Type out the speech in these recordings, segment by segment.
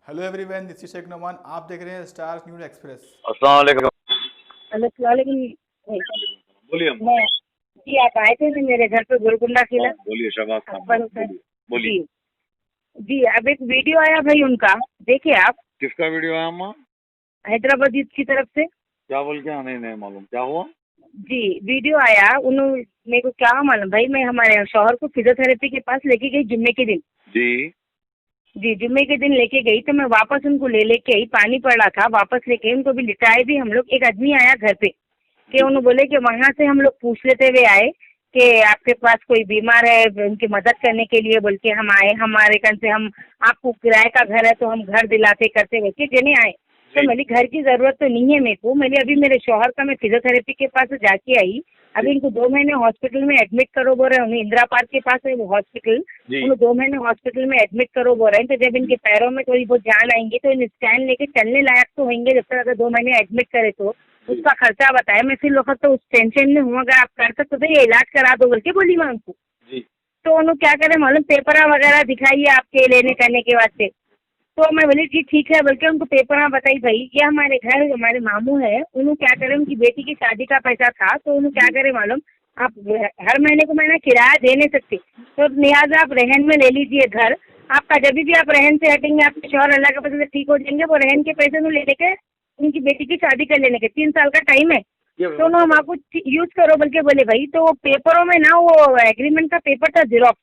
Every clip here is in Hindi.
Hello everyone, this is Shaikh Noman. आप देख रहे हैं स्टार न्यूज़ एक्सप्रेस। अस्सलाम वालेकुम। अस्सलाम वालेकुम। बोलिए अम्मा। मैं जी, आप आए थे ना मेरे घर पे गोलकुंडा किला। बोलिए शहबाज खान, अपन बोलिए। जी जी, अब एक वीडियो आया भाई उनका, देखिए आप। किसका वीडियो है अम्मा? हैदराबाद की तरफ से। क्या बोल के? नहीं मालूम क्या हुआ। जी, वीडियो आया। उन्होंने मेरे को क्या मालूम भाई, मैं हमारे शौहर को फिजियोथेरेपी के पास लेके गई जुम्मे के दिन। जी जी, जुम्मे के दिन लेके गई तो मैं वापस उनको लेके आई। पानी पड़ रहा था, वापस लेके आई उनको, भी लिटाए भी हम लोग। एक आदमी आया घर पे कि उन्होंने बोले कि वहाँ से हम लोग पूछ लेते हुए आए कि आपके पास कोई बीमार है, उनकी मदद करने के लिए बोल के हम आए। हमारे कन से हम आपको किराए का घर है तो हम घर दिलाते करते बोल के देने आए। तो मेरी घर की जरूरत तो नहीं है मेरे को। मैंने अभी मेरे शौहर का मैं फिजियोथेरेपी के पास जाके आई। अभी इनको 2 महीने हॉस्पिटल में एडमिट करो बोल रहे हैं। उन्हें इंदिरा पार्क के पास है वो हॉस्पिटल। उन्हें 2 महीने हॉस्पिटल में एडमिट करो बोल रहे हैं। तो जब इनके पैरों में थोड़ी बहुत जान आएंगे तो इन स्कैन लेके चलने लायक तो होंगे। जब तक अगर 2 महीने एडमिट करे तो उसका खर्चा बताया। मैं फिर वक्त तो उस टेंशन में हूँ, अगर आप कर सकते तो ये इलाज करा दो बोल के बोली मैं उनको। तो उन्होंने क्या करे मालूम, पेपरा वगैरह दिखाइए आपके लेने करने के वास्ते। तो मैं बोली जी ठीक है बोल के उनको पेपर बताई। भाई ये हमारे घर हमारे मामू है, उन्होंने क्या करे, उनकी बेटी की शादी का पैसा था तो उन्होंने क्या करे मालूम, आप हर महीने को महीना किराया दे नहीं सकते तो लिहाजा आप रहन में ले लीजिए घर। आपका जब भी आप रहन से हटेंगे आपके शौहर अल्लाह के पैसे से ठीक हो जाएंगे। वो रहन के पैसे ले लेके उनकी बेटी की शादी कर लेने के 3 साल का टाइम है तो उन्होंने हम आपको यूज करो बोल के बोले। भाई तो पेपरों में ना वो एग्रीमेंट का पेपर था जीरोक्स।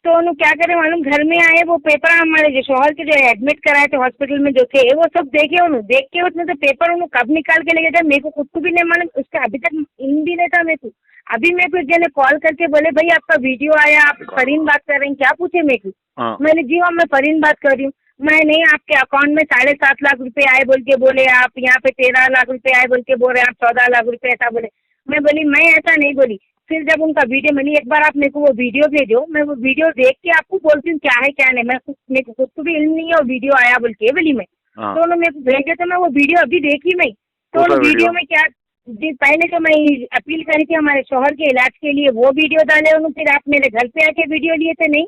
तो उन्होंने क्या करे मालूम, घर में आए वो पेपर हमारे जो शौहर के जो एडमिट कराए थे हॉस्पिटल में जो थे वो सब देखे। उन्होंने देख के उसमें से पेपर उन्होंने कब निकाल के लेके गए मेरे को खुद को भी नहीं मालूम। उसका अभी तक इन भी नहीं था मेरे को। अभी मेरे को एक जने कॉल करके बोले भाई आपका वीडियो आया, आप फरीन बात कर रहे हैं क्या, पूछे मेरे को। मैंने जी हाँ मैं फरीन बात कर रही हूँ। मैं नहीं, आपके अकाउंट में 7.5 लाख रुपए आए बोल के बोले, आप यहाँ पे 13 लाख रुपए आए बोल के बोल रहे हैं, आप 14 लाख रुपए ऐसा बोले। मैं बोली मैं ऐसा नहीं बोली। फिर जब उनका वीडियो मिली, एक बार आप मेरे को वो वीडियो भेजो, मैं वो वीडियो देख के आपको बोलती हूँ क्या है क्या नहीं। मेरे को खुद को भी इल्म नहीं है वो वीडियो आया बोल के बोली मैं। तो उन्होंने मेरे को भेजे तो मैं वो वीडियो अभी देखी मैं। तो वीडियो में क्या जी, पहले तो मैं अपील करी थी हमारे शौहर के इलाज के लिए, वो वीडियो डाले उन्होंने। फिर आप मेरे घर पे आके वीडियो लिए थे नहीं,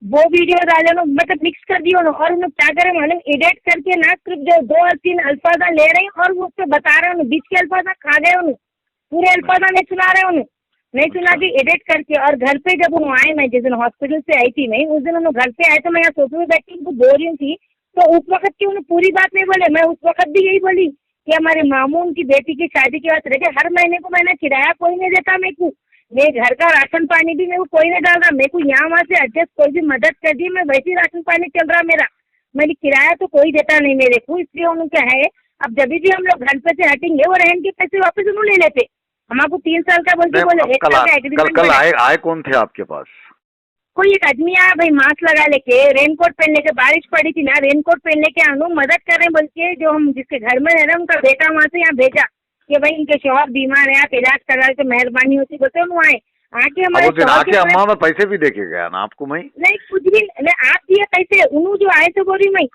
वो वीडियो डाले उन्होंने, मतलब मिक्स कर दिया उन्होंने। और उन्होंने क्या करे मालूम, एडिट करके ना सिर्फ जो 2 और 3 अल्फाजा ले रहे हैं और वो उससे बता रहे हैं, बीच के अल्फाजा खा गए उन्होंने, पूरे अल्फाजा नहीं सुना रहे उन्हें, नहीं सुना कि एडिट करके। और घर पे जब उन्होंने आए, मैं जिस दिन हॉस्पिटल से आई थी मैं, उस दिन उन्होंने घर पे आए तो मैं यहाँ सोफे में बैठी उनको बोल रही थी। तो उस वक्त की उन्होंने पूरी बात नहीं बोले। मैं उस वक्त भी यही बोली कि हमारे मामू उनकी बेटी की शादी के बाद रहे, हर महीने को मैंने किराया कोई नहीं देता मेरे को, मेरे घर का राशन पानी भी मेरे को कोई नहीं डाल रहा। मेरे को यहाँ वहाँ से एडजस्ट कोई भी मदद कर दी, मैं वैसे ही राशन पानी चल रहा मेरा, मेरी किराया तो कोई देता नहीं मेरे को। इसलिए उन्होंने क्या है, अब जब भी हम लोग घर पे से हटेंगे वो रहन के पैसे वापस उन्होंने ले लेते। हमको 3 साल का बोल के बोले, 1 साल का एग्रीमेंट। कल आए कौन थे आपके पास? कोई एक आदमी आया भाई, मास्क लगा लेके, रेनकोट पहन लेके, बारिश पड़ी थी ना, रेनकोट पहन लेके आनू मदद कर रहे हैं बोल के। जो हम जिसके घर में रह रहे हैं उनका बेटा वहाँ से यहाँ भेजा कि भाई इनके शौहर बीमार है, आप इलाज करा तो मेहरबानी होती बोलते उन्होंने आए आके हमारे आके अम्मा में पैसे भी देके गया ना आपको? मैं नहीं कुछ भी नहीं, आप दिए पैसे उन्होंने जो आए थे बोल रही मैं।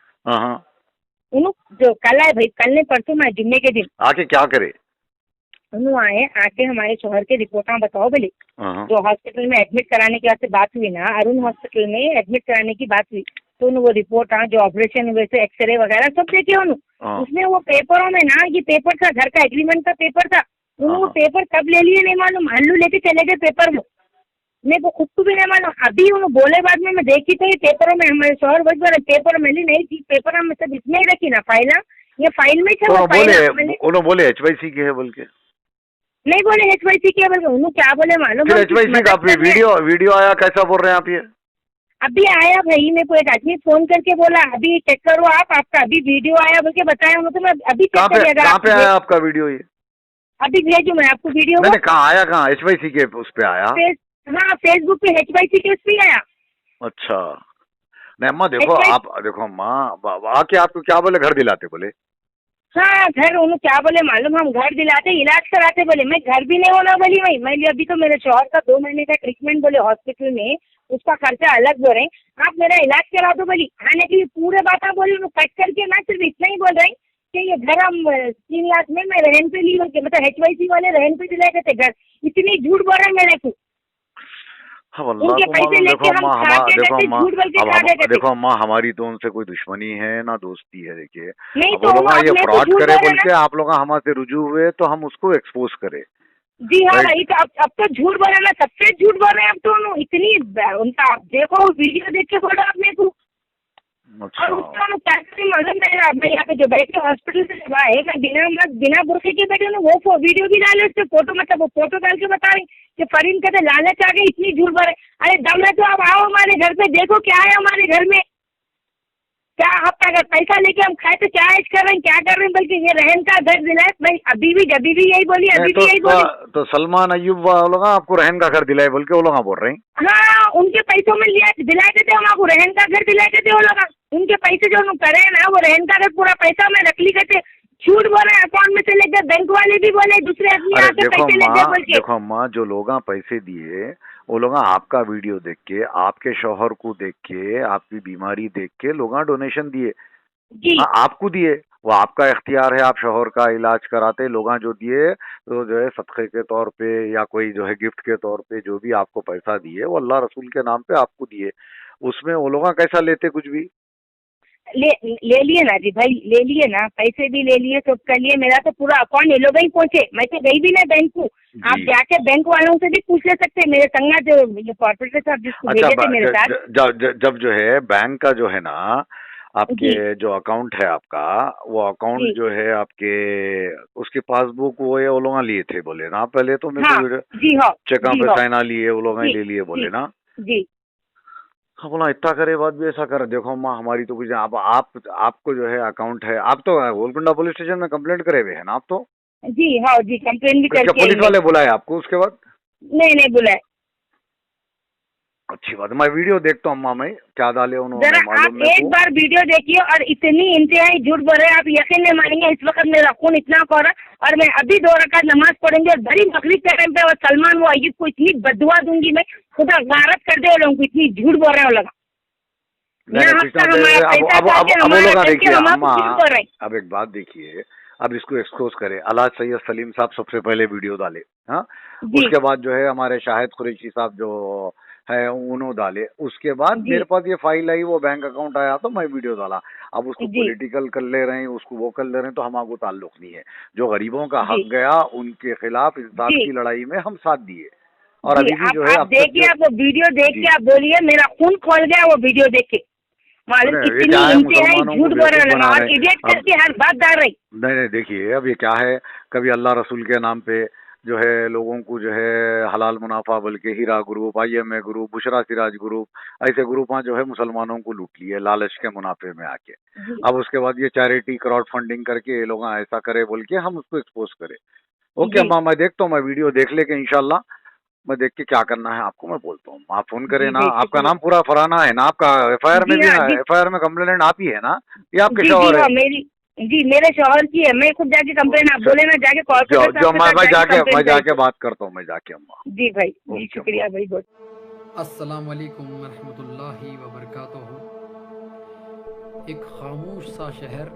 उन्होंने जो कल आए भाई, कल ने परसों में जुम्मे के दिन आके क्या करे, उन्होंने आए आके हमारे शौहर के रिपोर्टा बताओ बोले। जो हॉस्पिटल में एडमिट कराने के बाद बात हुई ना, अरुण हॉस्पिटल में एडमिट कराने की बात हुई तो उन्होंने वो रिपोर्ट जो ऑपरेशन हुए थे, एक्सरे वगैरह सब देखे उन्होंने। उसमें वो पेपरों में ना ये पेपर था, घर का एग्रीमेंट का पेपर था। उन्होंने वो पेपर कब ले लिए नहीं मालूम, हल्लू लेके चले गए पेपर में, मेरे को खुद को भी नहीं मालूम। अभी उन्होंने बोले बाद में मैं देखी तो ये पेपरों में हमारे शौहर वही पेपर में ली नहीं थी, पेपर में सब इसमें ही रखी ना फाइल, ये फाइल में था। उन्होंने बोले HYC के है बोल के नहीं बोले HYC के बोल के, उन्होंने क्या बोले मालूम, HYC का आपने वीडियो आया, कैसा बोल रहे हैं आप? ये अभी आया भाई, मेरे को एक आदमी फोन करके बोला अभी चेक करो आप, आपका अभी वीडियो आया बोल के बताया उन्होंने। तो मैं अभी चेक करिएगा। कहाँ पे आया आपका वीडियो? ये अभी भेजू मैं आपको वीडियो। मैंने कहाँ आया, कहाँ HYC के उस पे आया? हाँ फेसबुक पे HYC के उस पे आया। अच्छा नहीं अम्मा देखो, आप देखो अम्मा आके आपको क्या बोले, घर दिलाते बोले? हाँ घर, उन्होंने क्या बोले मालूम, हम घर दिलाते इलाज कराते बोले। मैं घर भी नहीं होना बोली भाई, मैं अभी तो मेरे शौहर का 2 महीने का ट्रीटमेंट बोले हॉस्पिटल में, उसका खर्चा अलग बोल रहे हैं, आप मेरा इलाज करा दो बोली। आने के लिए पूरे बातें बोली, कट करके ना सिर्फ इतना ही बोल रहे हैं कि ये घर हम 3 लाख में मैं रहन पे ली बोल के, मतलब HYC वाले रहन पे दिलाए थे घर। इतनी झूठ बोल रहे हैं मेरे को। हाँ अल्लाह उनके को पैसे मालूम। लेके हम खा के देखो गए थे, अम्मा, झूठ बोल के अब खा हम गए थे। देखो अम्मा, हमारी तो उनसे कोई दुश्मनी है ना दोस्ती है। देखिए नहीं अब तो वो लोग आप ये मेरे को फ्रॉड झूठ करे बोल रहे बोल हैं के ना। आप लोग हमारे से रुजू हुए तो हम उसको एक्सपोज करें। जी हाँ राइट। भाई, तो अब तो झूठ बोल रहे हैं ना, सबसे झूठ बोल रहे हैं अब तो उन्होंने इतनी उनका। आप देखो वीडियो देख के बोला आप मेरे को, और अच्छा उसका पैसे मालूम नहीं रहा। मैं यहाँ पे जो बैठे हॉस्पिटल से जब आए, मैं बिना बुरखे के बैठे ना, वो वीडियो भी डाले उससे फोटो, मतलब वो फोटो डाल के बता रही कि फरीन कहते लालच आ गई, इतनी झूठ बोल रहे। अरे दम है तो आप आओ हमारे घर पे, देखो क्या है हमारे घर में, क्या आप अगर पैसा लेके हम खाए तो क्या ऐश कर रहे हैं, क्या कर रहे हैं, बल्कि ये रहन का घर दिलाए भाई। अभी भी यही बोली, नहीं अभी भी यही बोली। तो सलमान अय्यूब वो लोग आपको रहन का घर दिलाए बोल के वो लोग बोल रहे हैं। हाँ, उनके पैसों में दिलाए थे हम आपको, रहन का घर दिलाए थे वो लोग। उनके पैसे जो उन्होंने करे हैं ना, वो रहन का घर पूरा पैसा में रख ली गए। झूठ बोले, अकाउंट में से लेकर बैंक वाले भी बोले, दूसरे आदमी अरे आके देखो पैसे ले गए बोल के। देखो अम्मा, जो लोग पैसे दिए वो लोग आपका वीडियो देख के, आपके शौहर को देख के, आपकी बीमारी देख के लोग डोनेशन दिए। जी आपको दिए, वो आपका इख्तियार है, आप शौहर का इलाज कराते। लोग जो दिए तो जो है सदक़े के तौर पे या कोई जो है गिफ्ट के तौर पे जो भी आपको पैसा दिए वो अल्लाह रसूल के नाम पे आपको दिए। उसमें वो लोग कैसा लेते कुछ भी ले लिए ना जी भाई, ले लिए ना, पैसे भी ले लिए, सब कर लिए। मेरा तो पूरा अकाउंट ये लोग ही पहुंचे, मैं तो गई भी नहीं बैंक को। आप जाके बैंक वालों से भी पूछ ले सकते हैं। मेरे संगा जो ये कॉर्पोरेटर साहब जिसको भेजे थे मेरे साथ, जब जो है बैंक का जो है ना आपके जो अकाउंट है आपका, वो अकाउंट जो है आपके उसकी पासबुक वो लोग लिए थे बोले ना पहले तो मेरे को जी हाँ, चेक पे साइना लिए वो लोग ले लिए बोले ना जी। हाँ बोला इतना करे बाद भी ऐसा कर। देखो अम्मा, हमारी तो कुछ आप आपको जो है अकाउंट है, आप तो गोलकुंडा पुलिस स्टेशन में कंप्लेंट करे हुए है ना आप तो। जी हाँ जी, कंप्लेन भी करके। पुलिस वाले बुलाए आपको उसके बाद? नहीं बुलाए। अच्छी बात है, मैं वीडियो देखता हूँ अम्मा, मैं क्या डाले उन्होंने जरा आप एक बार वीडियो देखिए, और इतनी इंतहाई झूठ बोल रहे हैं, आप यकीन नहीं मानेंगे। इस वक्त मेरा खून इतना कोरा, और मैं अभी 2 रकात नमाज पढ़ेंगे और बड़ी बकरीद के टाइम पे और सलमान वो अय्यूब को इतनी बददुआ दूंगी मैं, खुदा गारत कर दे लोगों को, इतनी झूठ बोल रहे हो लगा। अब एक बात देखिए, अब इसको एक्सपोज करे। अलाज सैयद सलीम साहब सबसे पहले वीडियो डाले, हाँ, उसके बाद जो है हमारे शाहिद कुरैशी साहब जो है उन्होंने डाले, उसके बाद मेरे पास ये फाइल आई, वो बैंक अकाउंट आया तो मैं वीडियो डाला। अब उसको पॉलिटिकल कर ले रहे हैं, उसको वो कर ले रहे हैं, तो हमारे ताल्लुक नहीं है। जो गरीबों का हक गया उनके खिलाफ इंसाफ की लड़ाई में हम साथ दिए। और अभी भी जो है आप देखिए, आप वो वीडियो देख के आप बोलिए मेरा खून खोल गया वो वीडियो देख के। मालूम कितनी इंतहाई झूठ बोल रहे हैं और इडियट करके हर बात डाल रही। नहीं देखिए, अब ये क्या है, कभी अल्लाह रसूल के नाम पे जो है लोगों को जो है हलाल मुनाफा बल्कि Heera group, IMA group, Bushra Siraj group, ऐसे ग्रुप जो है मुसलमानों को लूट लिए लालच के मुनाफे में आके। अब उसके बाद ये चैरिटी क्राउड फंडिंग करके ये लोग ऐसा करे बोल के हम उसको एक्सपोज करें। ओके अम्मा, मैं देखता हूँ, मैं वीडियो देख लेके इंशाल्लाह मैं देख के क्या करना है आपको मैं बोलता हूँ। आप फोन करें ना, आपका नाम पूरा फरहाना है ना, आपका FIR में भी FIR में कंप्लेंट आप ही है ना, ये आपके शौहर है? जी मेरे शौहर की है, मैं खुद जाके कंप्लेन, आप बोले ना जाके कॉल मैं जाके बात करता हूँ, मैं जाके अम्मा। जी भाई, जी शुक्रिया भाई बहुत। अस्सलाम वालेकुम रहमतुल्लाहि व बरकातुहू। एक खामोश सा शहर,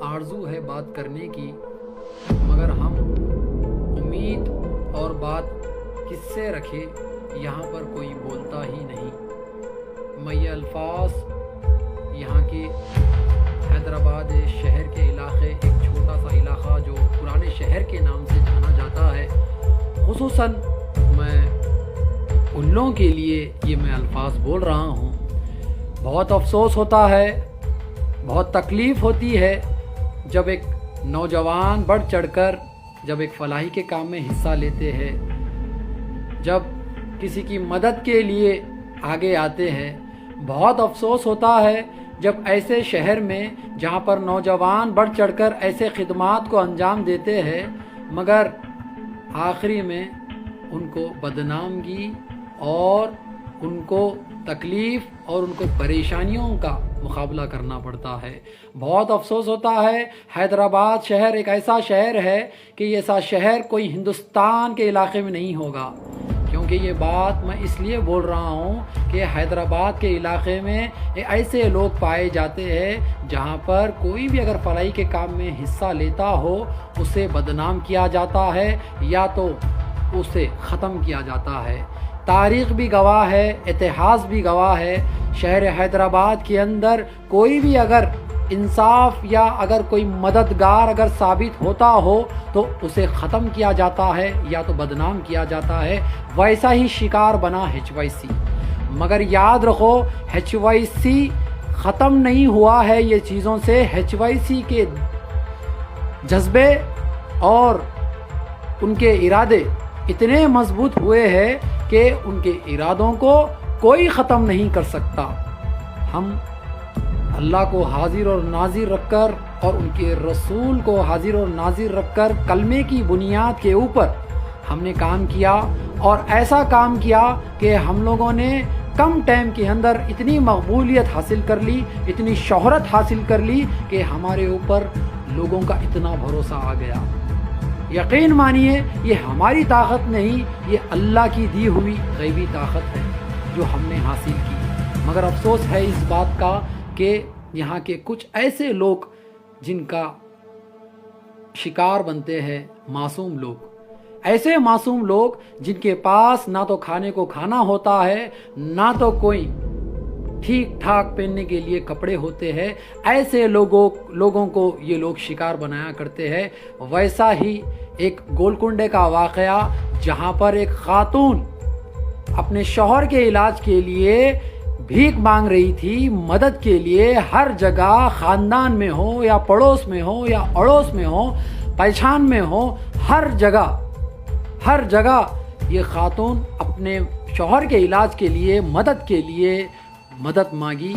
आरज़ू है बात करने की, मगर हम उम्मीद और बात किससे रखे, यहाँ पर कोई बोलता ही नहीं। मैं ये अल्फाज यहाँ के हैदराबाद शहर के इलाके, एक छोटा सा इलाका जो पुराने शहर के नाम से जाना जाता है, खुसूसन मैं उन लोगों के लिए ये मैं अल्फाज बोल रहा हूँ। बहुत अफसोस होता है, बहुत तकलीफ़ होती है जब एक नौजवान बढ़ चढ़कर जब एक फलाही के काम में हिस्सा लेते हैं, जब किसी की मदद के लिए आगे आते हैं। बहुत अफसोस होता है जब ऐसे शहर में जहाँ पर नौजवान बढ़ चढ़कर ऐसे खिदमात को अंजाम देते हैं, मगर आखिरी में उनको बदनामगी और उनको तकलीफ़ और उनको परेशानियों का मुकाबला करना पड़ता है। बहुत अफसोस होता है। हैदराबाद शहर एक ऐसा शहर है कि ये ऐसा शहर कोई हिंदुस्तान के इलाके में नहीं होगा, क्योंकि ये बात मैं इसलिए बोल रहा हूँ कि हैदराबाद के इलाके में ऐसे लोग पाए जाते हैं जहाँ पर कोई भी अगर फलाई के काम में हिस्सा लेता हो उसे बदनाम किया जाता है या तो उसे ख़त्म किया जाता है। तारीख़ भी गवाह है, इतिहास भी गवाह है। शहर हैदराबाद के अंदर कोई भी अगर इंसाफ या अगर कोई मददगार अगर साबित होता हो तो उसे ख़त्म किया जाता है या तो बदनाम किया जाता है। वैसा ही शिकार बना HYC। मगर याद रखो, HYC ख़त्म नहीं हुआ है ये चीज़ों से। HYC के जज्बे और उनके इरादे इतने मजबूत हुए हैं कि उनके इरादों को कोई ख़त्म नहीं कर सकता। हम अल्लाह को हाजिर और नाजिर रखकर और उनके रसूल को हाजिर और नाजिर रखकर कलमे की बुनियाद के ऊपर हमने काम किया, और ऐसा काम किया कि हम लोगों ने कम टाइम के अंदर इतनी मकबूलियत हासिल कर ली, इतनी शोहरत हासिल कर ली कि हमारे ऊपर लोगों का इतना भरोसा आ गया। यकीन मानिए, ये हमारी ताकत नहीं, ये अल्लाह की दी हुई गैबी ताकत है जो हमने हासिल की। मगर अफसोस है इस बात का कि यहाँ के कुछ ऐसे लोग जिनका शिकार बनते हैं मासूम लोग, ऐसे मासूम लोग जिनके पास ना तो खाने को खाना होता है, ना तो कोई ठीक ठाक पहनने के लिए कपड़े होते हैं, ऐसे लोगों को ये लोग शिकार बनाया करते हैं। वैसा ही एक गोलकुंडे का वाकया जहाँ पर एक खातून अपने शौहर के इलाज के लिए भीख मांग रही थी, मदद के लिए हर जगह, ख़ानदान में हो या पड़ोस में हो या अड़ोस में हो, पहचान में हो, हर जगह ये खातून अपने शौहर के इलाज के लिए मदद मांगी,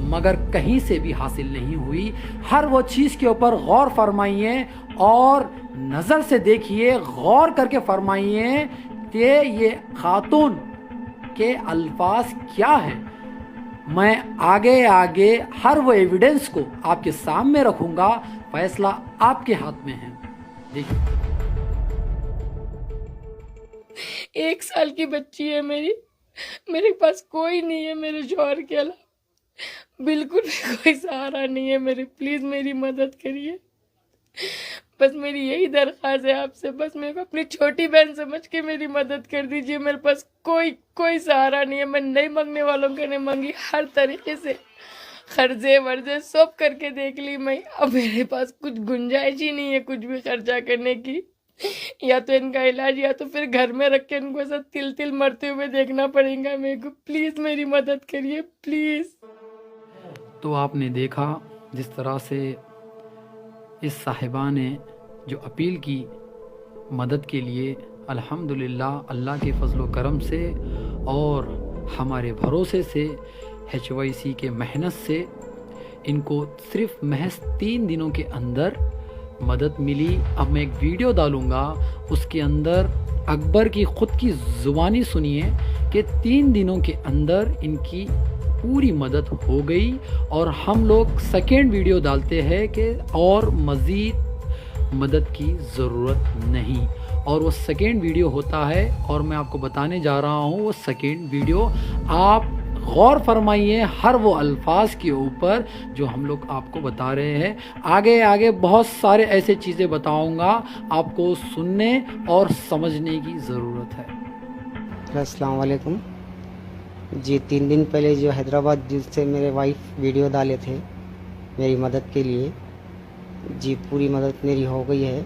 मगर कहीं से भी हासिल नहीं हुई। हर वो चीज़ के ऊपर गौर फरमाइए और नज़र से देखिए, गौर करके फरमाइए कि ये खातून के अल्फाज क्या है। मैं आगे हर वो एविडेंस को आपके सामने रखूंगा, फैसला आपके हाथ में है। देखिए, 1 साल की बच्ची है मेरे पास कोई नहीं है मेरे शौहर के अलावा, बिल्कुल भी कोई सहारा नहीं है मेरे। प्लीज़ मेरी मदद करिए, बस मेरी यही दरख्वास्त है आपसे। बस मेरे को अपनी छोटी बहन समझ के मेरी मदद कर दीजिए। मेरे पास कोई सहारा नहीं है। मैं नहीं मांगने वालों के नहीं मांगी, हर तरीके से खर्चे वर्जे सब करके देख ली मैं। अब मेरे पास कुछ गुंजाइश ही नहीं है कुछ भी खर्चा करने की। या तो इनका इलाज या तो फिर घर में रख के इनको ऐसा तिल मरते हुए देखना पड़ेगा मेरे को। प्लीज़ मेरी मदद करिए, प्लीज़। तो आपने देखा जिस तरह से इस साहिबा ने जो अपील की मदद के लिए, अल्हम्दुलिल्लाह अल्लाह के फजल व करम से और हमारे भरोसे से, HYC के मेहनत से इनको सिर्फ महज 3 दिनों के अंदर मदद मिली। अब मैं एक वीडियो डालूँगा, उसके अंदर अकबर की ख़ुद की ज़ुबानी सुनिए कि 3 दिनों के अंदर इनकी पूरी मदद हो गई। और हम लोग सेकेंड वीडियो डालते हैं कि और मज़ीद मदद की ज़रूरत नहीं, और वो सेकेंड वीडियो होता है और मैं आपको बताने जा रहा हूँ वो सेकेंड वीडियो। आप गौर फरमाइए हर वो अल्फाज के ऊपर जो हम लोग आपको बता रहे हैं। आगे बहुत सारे ऐसे चीज़ें बताऊंगा, आपको सुनने और समझने की ज़रूरत है। अस्सलाम वालेकुम जी। 3 दिन पहले जो हैदराबाद जिससे मेरे वाइफ वीडियो डाले थे मेरी मदद के लिए, जी पूरी मदद मेरी हो गई है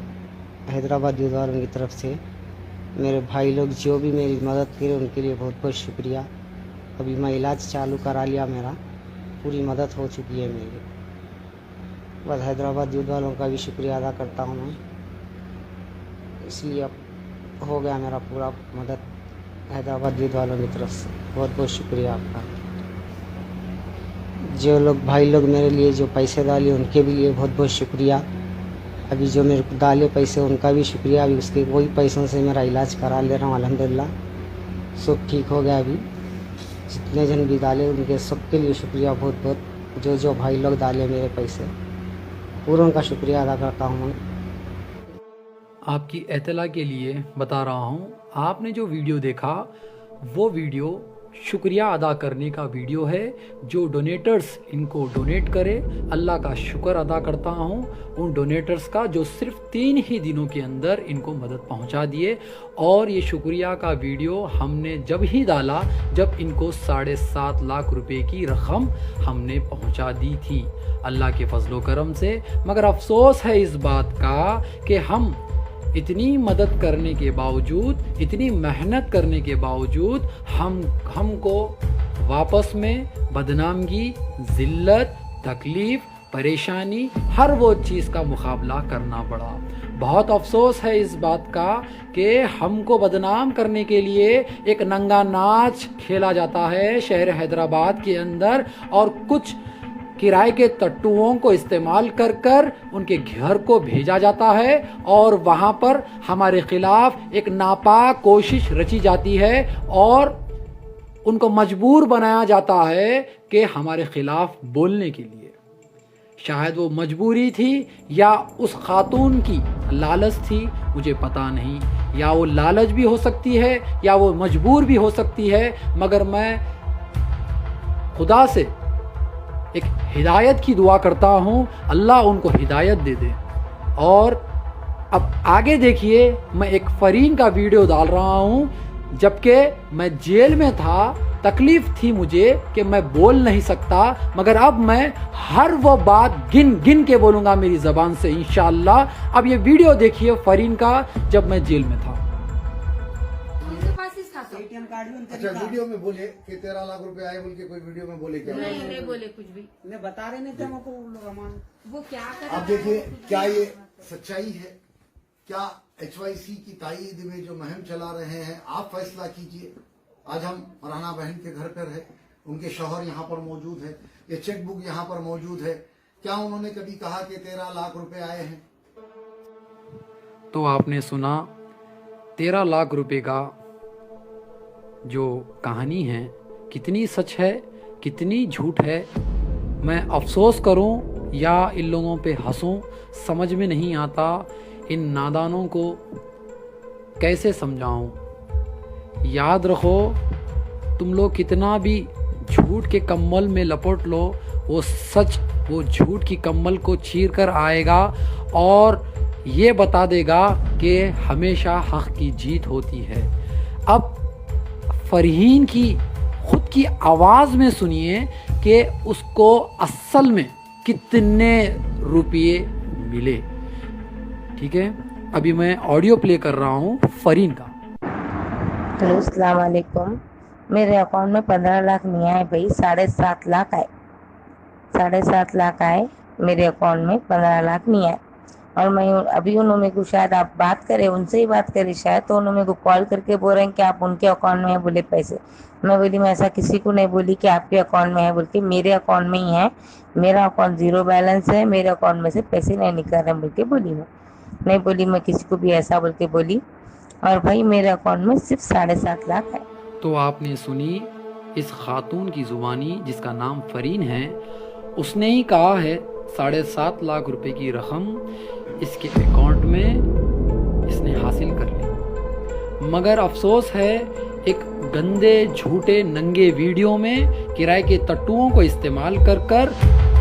हैदराबाद यूथ वालों की तरफ से। मेरे भाई लोग जो भी मेरी मदद करे उनके लिए बहुत बहुत शुक्रिया। अभी मैं इलाज चालू करा लिया, मेरा पूरी मदद हो चुकी है मेरी। बस हैदराबाद यूथ वालों का भी शुक्रिया अदा करता हूँ मैं, इसलिए अब हो गया मेरा पूरा मदद हैदराबाद यूथ वालों की तरफ से। बहुत बहुत शुक्रिया आपका। जो लोग भाई लोग मेरे लिए जो पैसे डाले उनके भी लिए बहुत बहुत शुक्रिया। अभी जो मेरे को डाले पैसे उनका भी शुक्रिया। अभी उसके वही पैसों से मेरा इलाज करा ले रहा हूँ, अल्हम्दुलिल्लाह सब ठीक हो गया। अभी जितने जन भी डाले उनके सबके लिए शुक्रिया बहुत बहुत। जो भाई लोग डाले मेरे पैसे, पूरा उनका शुक्रिया अदा करता हूँ मैं। आपकी एतला के लिए बता रहा हूँ, आपने जो वीडियो देखा वो वीडियो शुक्रिया अदा करने का वीडियो है। जो डोनेटर्स इनको डोनेट करे, अल्लाह का शुक्र अदा करता हूँ उन डोनेटर्स का जो सिर्फ 3 ही दिनों के अंदर इनको मदद पहुँचा दिए। और ये शुक्रिया का वीडियो हमने जब ही डाला जब इनको 7.5 लाख रुपए की रकम हमने पहुँचा दी थी अल्लाह के फजलो करम से। मगर अफसोस है इस बात का कि हम इतनी मदद करने के बावजूद, इतनी मेहनत करने के बावजूद हमको वापस में बदनामगी, ज़िल्लत, तकलीफ़, परेशानी, हर वो चीज़ का मुकाबला करना पड़ा। बहुत अफसोस है इस बात का कि हमको बदनाम करने के लिए एक नंगा नाच खेला जाता है शहर हैदराबाद के अंदर, और कुछ किराए के टट्टुओं को इस्तेमाल कर उनके घर को भेजा जाता है और वहाँ पर हमारे ख़िलाफ़ एक नापाक कोशिश रची जाती है और उनको मजबूर बनाया जाता है कि हमारे ख़िलाफ़ बोलने के लिए। शायद वो मजबूरी थी या उस खातून की लालच थी, मुझे पता नहीं, या वो लालच भी हो सकती है या वो मजबूर भी हो सकती है। मगर मैं खुदा से एक हिदायत की दुआ करता हूँ, अल्लाह उनको हिदायत दे दे। और अब आगे देखिए, मैं एक फ़रीन का वीडियो डाल रहा हूँ जबकि मैं जेल में था। तकलीफ़ थी मुझे कि मैं बोल नहीं सकता, मगर अब मैं हर वो बात गिन गिन के बोलूँगा मेरी ज़बान से इंशाअल्लाह। अब ये वीडियो देखिए फ़रीन का, जब मैं जेल में था। अच्छा, वीडियो में बोले कि 13 लाख रुपए आए बोल के कोई वीडियो में बोले क्या? नहीं बोले कुछ भी, मैं बता रहे नहीं थे हमको वो क्या कर। आप देखिए, क्या ये सच्चाई है? क्या HYC की ताईद में जो मुहिम चला रहे हैं, आप फैसला कीजिए। आज हम राना बहन के घर पर है, उनके शौहर यहाँ पर मौजूद है, ये चेक बुक यहाँ पर मौजूद है। क्या उन्होंने कभी कहा कि 13 लाख रुपए आए हैं? तो आपने सुना 13 लाख रुपए का जो कहानी है, कितनी सच है कितनी झूठ है। मैं अफसोस करूं या इन लोगों पे हंसूं, समझ में नहीं आता। इन नादानों को कैसे समझाऊं। याद रखो, तुम लोग कितना भी झूठ के कम्बल में लपेट लो, वो सच वो झूठ की कम्बल को चीर कर आएगा और ये बता देगा कि हमेशा हक की जीत होती है। अब फ़रहीन की खुद की आवाज़ में सुनिए कि उसको असल में कितने रुपये मिले। ठीक है, अभी मैं ऑडियो प्ले कर रहा हूँ फ़रहीन का। हेलो, अस्सलाम वालेकुम। मेरे अकाउंट में 15 लाख नहीं आए भाई, 7.5 लाख आए। 7.5 लाख आए मेरे अकाउंट में, 15 लाख नहीं आए। और मैं अभी उन्होंने को शायद आप बात करें, उनसे ही बात करें शायद, तो उन्होंने को कॉल करके बोल रहे हैं कि आप उनके अकाउंट में है बोले पैसे। मैं बोली मैं ऐसा किसी को नहीं बोली कि आपके अकाउंट में है बोल के, मेरे अकाउंट में ही है, मेरा अकाउंट 0 बैलेंस है, मेरे अकाउंट में से पैसे नहीं निकल रहे बोल के बोली। मैं नहीं बोली मैं किसी को भी ऐसा बोल के बोली। और भाई मेरे अकाउंट में सिर्फ 7.5 लाख है। तो आपने सुनी इस खातून की ज़ुबानी, जिसका नाम फ़रीन है, उसने ही कहा है 7.5 लाख रुपए की रकम इसके अकाउंट में इसने हासिल कर ली। मगर अफसोस है, एक गंदे झूठे नंगे वीडियो में किराए के टट्टुओं को इस्तेमाल कर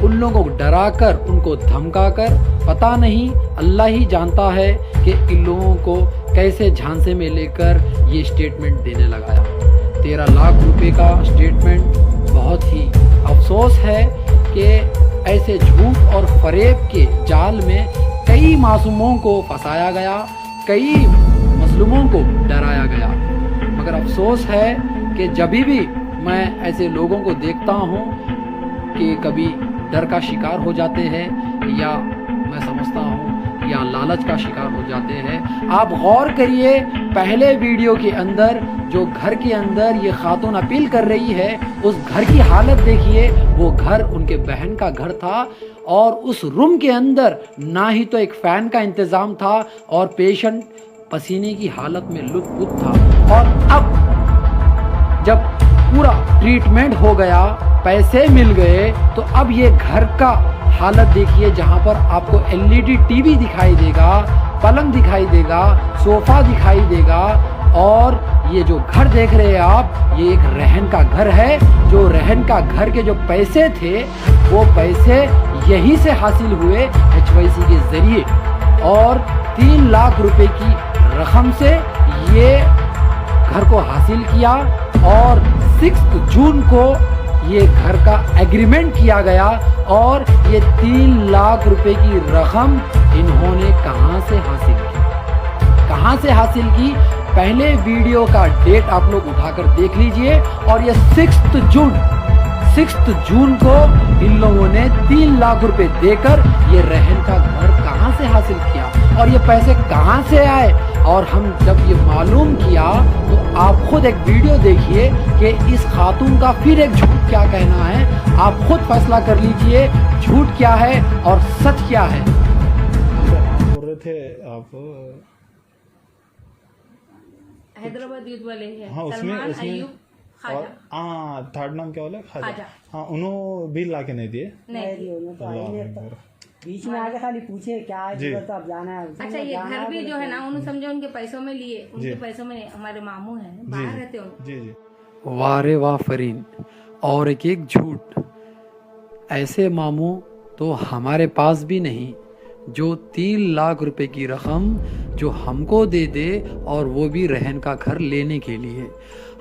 उन लोगों को डरा कर, उनको धमका कर, पता नहीं अल्लाह ही जानता है कि इन लोगों को कैसे झांसे में लेकर ये स्टेटमेंट देने लगाया। 13 लाख रुपए का स्टेटमेंट। बहुत ही अफसोस है कि ऐसे झूठ और फरेब के जाल में कई मासूमों को फंसाया गया, कई मजलूमों को डराया गया। मगर अफसोस है कि जब भी मैं ऐसे लोगों को देखता हूँ कि कभी डर का शिकार हो जाते हैं, या मैं समझता हूँ या लालच का शिकार हो जाते हैं। आप गौर करिए, पहले वीडियो के अंदर जो घर के अंदर ये खातून अपील कर रही है, उस घर की हालत देखिए। वो घर उनके बहन का घर था और उस रूम के अंदर ना ही तो एक फ़ैन का इंतज़ाम था और पेशेंट पसीने की हालत में लुत्फ़ था। और अब जब पूरा ट्रीटमेंट हो गया, पैसे मिल गए, तो अब ये घर का हालत देखिए, जहाँ पर आपको LED टीवी दिखाई देगा, पलंग दिखाई देगा, सोफ़ा दिखाई देगा, और ये जो घर देख रहे हैं आप, ये एक रहन का घर है। जो रहन का घर के जो पैसे थे वो पैसे यहीं से हासिल हुए HYC के जरिए, और 3 लाख रुपए की रकम से ये घर को हासिल किया। और 6 जून को ये घर का एग्रीमेंट किया गया, और ये 3 लाख रुपए की रकम इन्होंने कहां से हासिल की, कहां से हासिल की? पहले वीडियो का डेट आप लोग उठाकर देख लीजिए। और ये 6 जून को इन लोगों ने 3 लाख रुपए देकर ये रहन का घर कहां से हासिल किया, और ये पैसे कहां से आए। और हम जब ये मालूम किया तो आप खुद एक वीडियो देखिए कि इस खातून का फिर एक झूठ क्या कहना है। आप खुद फैसला कर लीजिए झूठ क्या है और सच क्या है। बोल रहे थे आप हैदराबाद यूथ वाले हैं। हाँ, उसमें सलमान उसमें अयूब खाजा। और हाँ, थर्ड नाम क्या बोला? खाजा। हाँ, उन्होंने बिल ला के नहीं दिए। नहीं बीच में आके खाली पूछे क्या जी। तो आप जाना है। अच्छा, ये घर भी जो है ना, उन्होंने समझो उनके पैसों में लिए, उनके पैसों में हमारे मामू हैं, बाहर रहते हो। जी जी। वाह रे वाह फरीन, और एक झूठ। ऐसे मामू तो हमारे पास भी नहीं जो 3 लाख रुपए की रकम जो हमको दे दे, और वो भी रहन का घर लेने के लिए।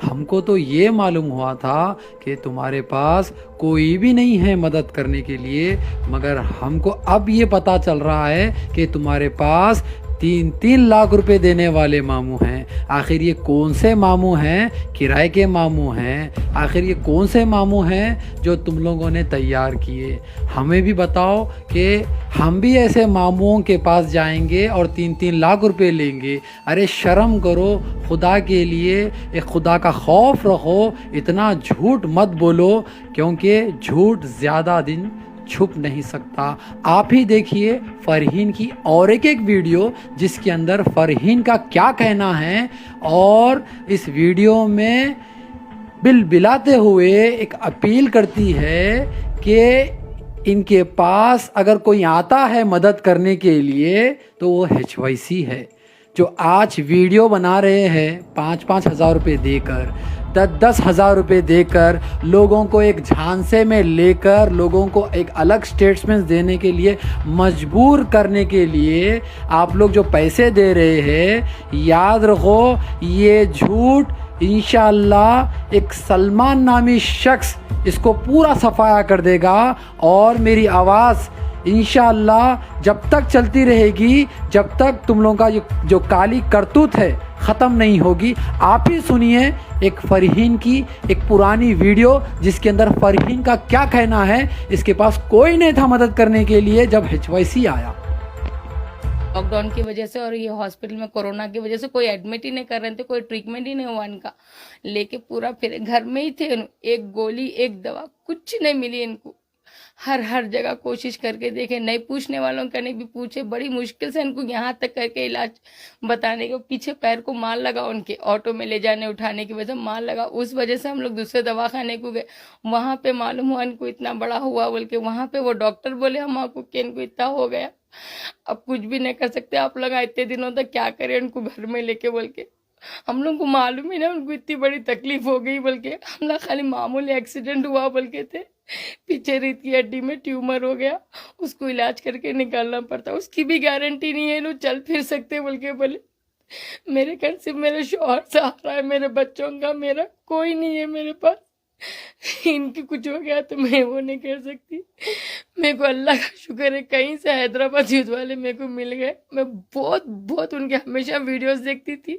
हमको तो ये मालूम हुआ था कि तुम्हारे पास कोई भी नहीं है मदद करने के लिए, मगर हमको अब ये पता चल रहा है कि तुम्हारे पास 3 लाख रुपए देने वाले मामू हैं। आखिर ये कौन से मामू हैं? किराए के मामू हैं? आखिर ये कौन से मामू हैं जो तुम लोगों ने तैयार किए? हमें भी बताओ कि हम भी ऐसे मामूओं के पास जाएंगे और 3 लाख रुपए लेंगे। अरे शर्म करो खुदा के लिए, एक खुदा का खौफ रखो, इतना झूठ मत बोलो, क्योंकि झूठ ज़्यादा दिन छुप नहीं सकता। आप ही देखिए फरहीन की और एक वीडियो जिसके अंदर फरहीन का क्या कहना है, और इस वीडियो में बिलबिलाते हुए एक अपील करती है कि इनके पास अगर कोई आता है मदद करने के लिए तो वो HYC है, जो आज वीडियो बना रहे हैं 5-5 हज़ार रुपये देकर, 10-10 हज़ार रुपये देकर, लोगों को एक झांसे में लेकर, लोगों को एक अलग स्टेटमेंट्स देने के लिए मजबूर करने के लिए आप लोग जो पैसे दे रहे हैं, याद रखो ये झूठ इंशाअल्लाह एक सलमान नामी शख्स इसको पूरा सफाया कर देगा। और मेरी आवाज़ इंशाअल्लाह जब तक चलती रहेगी, जब तक तुम लोगों का जो काली करतूत है ख़त्म नहीं होगी। आप ही सुनिए एक फरहीन की एक पुरानी वीडियो जिसके अंदर फरहीन का क्या कहना है। इसके पास कोई नहीं था मदद करने के लिए जब HYC आया। लॉकडाउन की वजह से और ये हॉस्पिटल में कोरोना की वजह से कोई एडमिट ही नहीं कर रहे थे, कोई ट्रीटमेंट ही नहीं हुआ इनका, लेके पूरा फिर घर में ही थे। एक गोली एक दवा कुछ नहीं मिली इनको। हर जगह कोशिश करके देखे, नहीं पूछने वालों का नहीं भी पूछे, बड़ी मुश्किल से इनको यहाँ तक करके इलाज बताने के, पीछे पैर को मार लगा, उनके ऑटो में ले जाने उठाने की वजह से मार लगा। उस वजह से हम लोग दूसरे दवाखाने को गए, वहाँ पे मालूम हुआ इनको इतना बड़ा हुआ बोल के। वहाँ पे वो डॉक्टर बोले हम आपको कि इनको इतना हो गया, अब कुछ भी नहीं कर सकते आप लोग, इतने दिनों तक क्या करें इनको घर में लेके बोल के। हम लोग को मालूम ही ना उनको इतनी बड़ी तकलीफ हो गई बोल के। हम लोग खाली मामूली एक्सीडेंट हुआ बोल के थे, पीछे रीढ़ की हड्डी में ट्यूमर हो गया, उसको इलाज करके निकालना पड़ता, उसकी भी गारंटी नहीं है लोग चल फिर सकते बोल के बोले। मेरे घर सिर्फ मेरे शौहर सहारा है, मेरे बच्चों का, मेरा कोई नहीं है मेरे पास। इनकी कुछ हो गया तो मैं वो नहीं कर सकती। मेरे को अल्लाह का शुक्र है कहीं से हैदराबाद यूथ वाले मेरे को मिल गए। मैं बहुत उनके हमेशा वीडियोस देखती थी।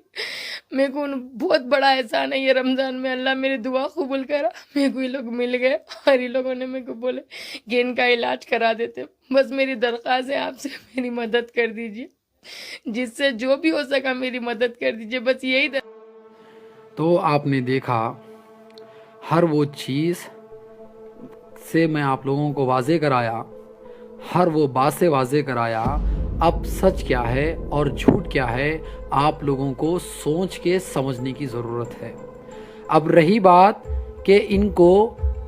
मेरे को बहुत बड़ा एहसान है ये रमज़ान में, अल्लाह मेरी दुआ कबूल करा, मेरे को ये लोग मिल गए और ये लोगों ने मेरे को बोले कि इनका इलाज करा देते। बस मेरी दरख्वास्त है आपसे, मेरी मदद कर दीजिए, जिससे जो भी हो सका मेरी मदद कर दीजिए, बस यही। तो आपने देखा हर वो चीज़ से मैं आप लोगों को वाज़े कराया, हर वो बात से वाज़े कराया। अब सच क्या है और झूठ क्या है आप लोगों को सोच के समझने की ज़रूरत है। अब रही बात कि इनको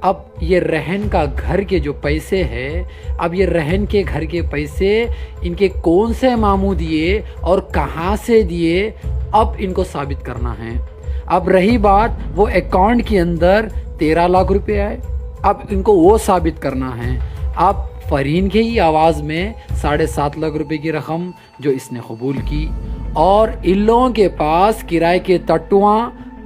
अब ये रहन का घर के जो पैसे हैं, अब ये रहन के घर के पैसे इनके कौन से मामू दिए और कहाँ से दिए, अब इनको साबित करना है। अब रही बात वो अकाउंट के अंदर 13 लाख रुपए आए, अब इनको वो साबित करना है। अब फरीन के ही आवाज़ में 7.5 लाख रुपए की रकम जो इसने कबूल की, और इन लोगों के पास किराए के तट्टुआ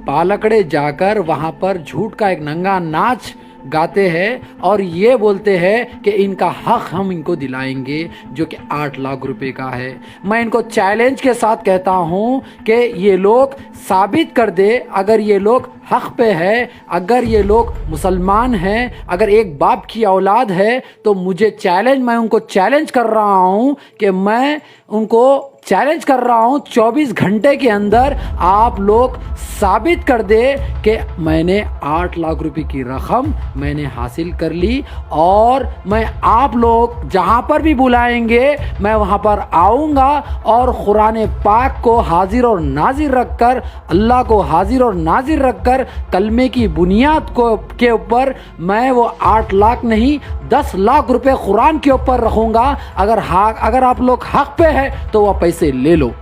पालकड़े जाकर वहाँ पर झूठ का एक नंगा नाच गाते हैं और ये बोलते हैं कि इनका हक हम इनको दिलाएंगे जो कि 8 लाख रुपए का है। मैं इनको चैलेंज के साथ कहता हूँ कि ये लोग साबित कर दे, अगर ये लोग हक पे है, अगर ये लोग मुसलमान हैं, अगर एक बाप की औलाद है, तो मुझे चैलेंज, मैं उनको चैलेंज कर रहा हूँ कि मैं उनको चैलेंज कर रहा हूँ 24 घंटे के अंदर आप लोग साबित कर दे कि मैंने 8 लाख रुपए की रकम मैंने हासिल कर ली, और मैं आप लोग जहाँ पर भी बुलाएंगे मैं वहाँ पर आऊँगा और कुरान पाक को हाजिर और नाजिर रखकर, अल्लाह को हाजिर और नाजिर रखकर कलमे की बुनियाद को के ऊपर मैं वो 8 लाख नहीं 10 लाख रुपए कुरान के ऊपर रखूँगा। अगर आप लोग हक पे है तो वह पैसे ले लो।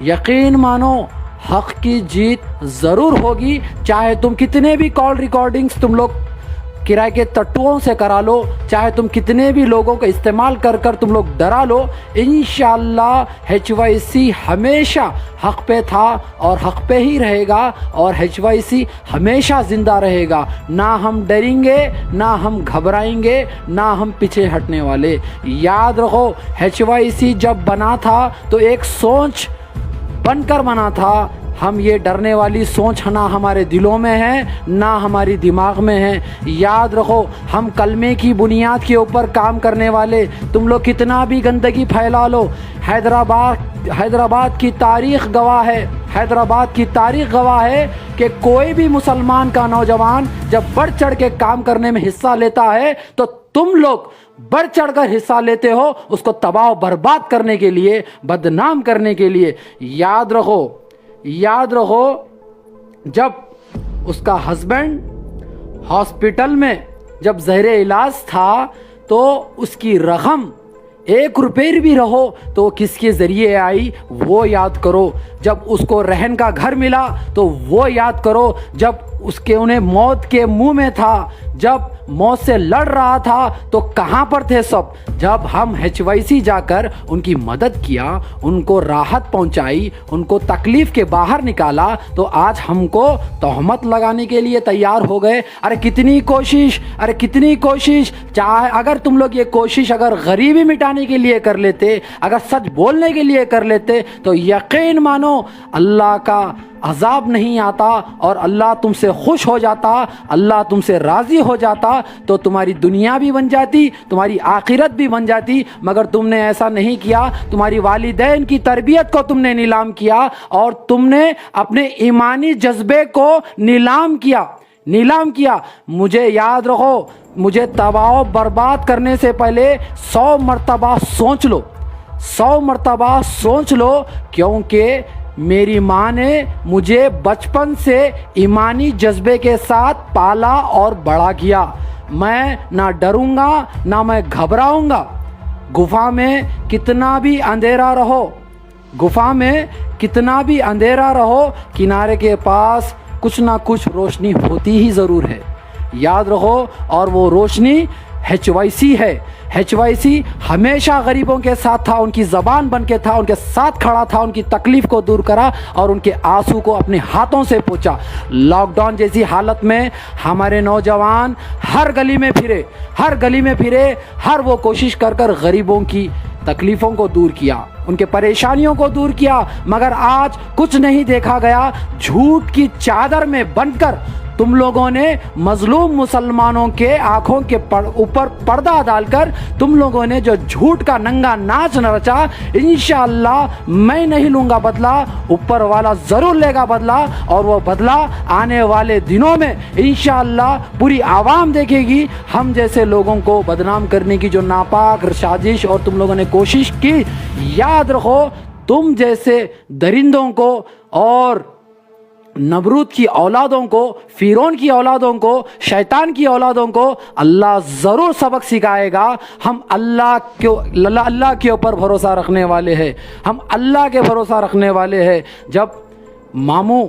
यकीन मानो हक की जीत ज़रूर होगी, चाहे तुम कितने भी कॉल रिकॉर्डिंग्स तुम लोग किराए के तट्टुओं से करा लो, चाहे तुम कितने भी लोगों का इस्तेमाल कर कर तुम लोग डरा लो, इंशाअल्लाह HYC हमेशा हक पे था और हक पे ही रहेगा, और HYC हमेशा ज़िंदा रहेगा। ना हम डरेंगे, ना हम घबराएंगे, ना हम पीछे हटने वाले। याद रखो HYC जब बना था तो एक सोच बनकर बना था। हम ये डरने वाली सोच ना हमारे दिलों में है, ना हमारी दिमाग में है। याद रखो हम कलमे की बुनियाद के ऊपर काम करने वाले। तुम लोग कितना भी गंदगी फैला लो, हैदराबाद की तारीख गवाह है, हैदराबाद की तारीख गवाह है कि कोई भी मुसलमान का नौजवान जब बढ़ चढ़ के काम करने में हिस्सा लेता है तो तुम लोग बढ़ चढ़ कर हिस्सा लेते हो उसको तबाह बर्बाद करने के लिए, बदनाम करने के लिए। याद रहो जब उसका हस्बैंड हॉस्पिटल में जब ज़हरे इलाज था तो उसकी रकम 1 रुपये भी रहो तो किसके ज़रिए आई वो याद करो। जब उसको रहन का घर मिला तो वो याद करो। जब उसके उन्हें मौत के मुंह में था, जब मौत से लड़ रहा था तो कहाँ पर थे सब। जब हम HYC जाकर उनकी मदद किया, उनको राहत पहुंचाई, उनको तकलीफ़ के बाहर निकाला, तो आज हमको तोहमत लगाने के लिए तैयार हो गए। अरे कितनी कोशिश, चाहे अगर तुम लोग ये कोशिश अगर गरीबी मिटाने के लिए कर लेते, अगर सच बोलने के लिए कर लेते, तो यकीन मानो अल्लाह का अजाब नहीं आता और अल्लाह तुमसे खुश हो जाता, अल्लाह तुमसे राज़ी हो जाता, तो तुम्हारी दुनिया भी बन जाती, तुम्हारी आखिरत भी बन जाती। मगर तुमने ऐसा नहीं किया। तुम्हारी वालिदैन की तरबियत को तुमने नीलाम किया और तुमने अपने ईमानी जज्बे को नीलाम किया। मुझे याद रखो, मुझे तबाह बर्बाद करने से पहले 100 मरतबा सोच लो, क्योंकि मेरी माँ ने मुझे बचपन से ईमानी जज्बे के साथ पाला और बड़ा किया। मैं ना डरूंगा ना मैं घबराऊंगा। गुफा में कितना भी अंधेरा रहो, किनारे के पास कुछ ना कुछ रोशनी होती ही ज़रूर है। याद रखो, और वो रोशनी HYC है। HYC हमेशा गरीबों के साथ था, उनकी ज़बान बन के था, उनके साथ खड़ा था, उनकी तकलीफ़ को दूर करा और उनके आंसू को अपने हाथों से पोंछा। लॉकडाउन जैसी हालत में हमारे नौजवान हर गली में फिरे, हर वो कोशिश कर गरीबों की तकलीफ़ों को दूर किया, उनके परेशानियों को दूर किया। मगर आज कुछ नहीं देखा गया। झूठ की चादर में बनकर तुम लोगों ने मजलूम मुसलमानों के आंखों के ऊपर पर्दा डालकर तुम लोगों ने जो झूठ का नंगा नाच नचा, इंशाअल्लाह मैं नहीं लूँगा बदला, ऊपर वाला ज़रूर लेगा बदला। और वो बदला आने वाले दिनों में इंशाअल्लाह पूरी आवाम देखेगी। हम जैसे लोगों को बदनाम करने की जो नापाक साजिश और तुम लोगों ने कोशिश की, याद रखो तुम जैसे दरिंदों को और नमरूद की औलादों को, फिरौन की औलादों को, शैतान की औलादों को अल्लाह ज़रूर सबक सिखाएगा। हम अल्लाह के ऊपर भरोसा रखने वाले हैं, हम अल्लाह के भरोसा रखने वाले हैं। जब मामू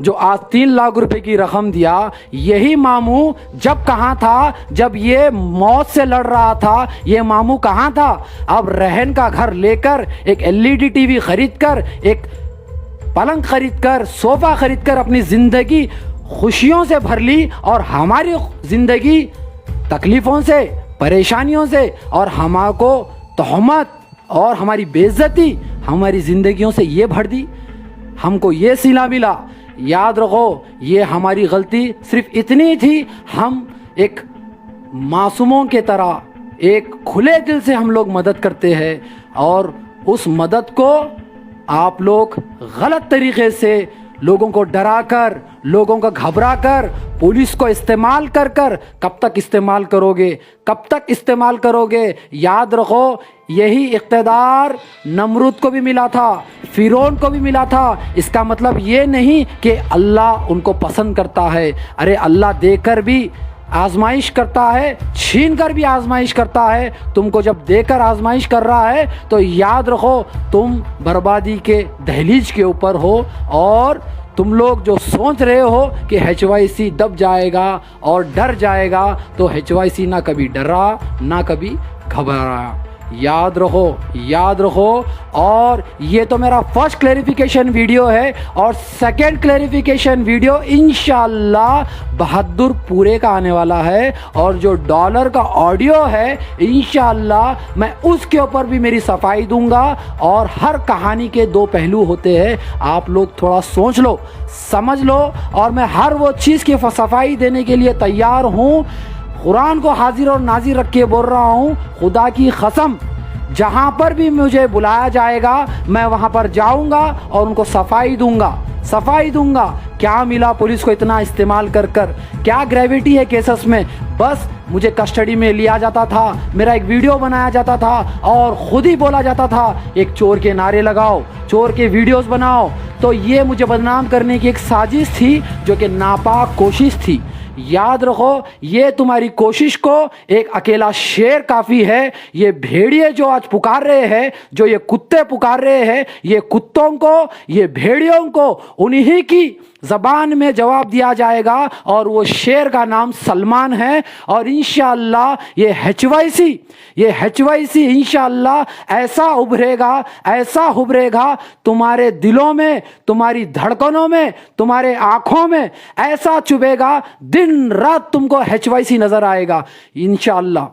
जो आज 3 लाख रुपए की रकम दिया, यही मामू जब कहाँ था, जब ये मौत से लड़ रहा था, ये मामू कहाँ था? अब रहन का घर लेकर, एक LED टीवी खरीद कर, एक पलंग खरीद कर, सोफ़ा खरीद कर अपनी ज़िंदगी खुशियों से भर ली, और हमारी ज़िंदगी तकलीफ़ों से, परेशानियों से, और हमारे तहमत और हमारी बेइज्जती हमारी ज़िंदगियों से ये भर दी। हमको ये सिला मिला। याद रखो, ये हमारी गलती सिर्फ इतनी थी, हम एक मासूमों के तरह एक खुले दिल से हम लोग मदद करते हैं, और उस मदद को आप लोग गलत तरीके से लोगों को डराकर, लोगों को घबराकर, पुलिस को इस्तेमाल कर कर कब तक इस्तेमाल करोगे, कब तक इस्तेमाल करोगे? याद रखो, यही इक़्तिदार नमरूद को भी मिला था, फिरौन को भी मिला था। इसका मतलब ये नहीं कि अल्लाह उनको पसंद करता है। अरे अल्लाह देकर भी आजमाइश करता है, छीन कर भी आजमाइश करता है। तुमको जब देकर आजमाइश कर रहा है तो याद रखो, तुम बर्बादी के दहलीज के ऊपर हो। और तुम लोग जो सोच रहे हो कि HYC दब जाएगा और डर जाएगा, तो HYC ना कभी डरा ना कभी घबराया। याद रखो, याद रखो। और ये तो मेरा फर्स्ट क्लैरिफिकेशन वीडियो है, और सेकंड क्लैरिफिकेशन वीडियो इंशाल्लाह बहादुर पूरे का आने वाला है। और जो डॉलर का ऑडियो है, इंशाल्लाह मैं उसके ऊपर भी मेरी सफाई दूंगा। और हर कहानी के 2 पहलू होते हैं, आप लोग थोड़ा सोच लो, समझ लो, और मैं हर वो चीज़ की सफाई देने के लिए तैयार हूँ। कुरान को हाजिर और नाजिर रख के बोल रहा हूँ, खुदा की कसम, जहाँ पर भी मुझे बुलाया जाएगा मैं वहाँ पर जाऊँगा और उनको सफाई दूंगा, सफाई दूंगा। क्या मिला पुलिस को इतना इस्तेमाल कर कर? क्या ग्रेविटी है केसेस में? बस मुझे कस्टडी में लिया जाता था, मेरा एक वीडियो बनाया जाता था, और ख़ुद ही बोला जाता था एक चोर के नारे लगाओ, चोर के वीडियोस बनाओ। तो ये मुझे बदनाम करने की एक साजिश थी, जो कि नापाक कोशिश थी। याद रखो, ये तुम्हारी कोशिश को एक अकेला शेर काफ़ी है। ये भेड़िए जो आज पुकार रहे हैं, जो ये कुत्ते पुकार रहे हैं, ये कुत्तों को, ये भेड़ियों को उन्हीं की ज़बान में जवाब दिया जाएगा, और वो शेर का नाम सलमान है। और इंशाअल्लाह ये HYC इंशाअल्लाह ऐसा उभरेगा, ऐसा उभरेगा तुम्हारे दिलों में, तुम्हारी धड़कनों में, तुम्हारे आँखों में ऐसा चुभेगा, दिन रात तुमको HYC नज़र आएगा इंशाअल्लाह।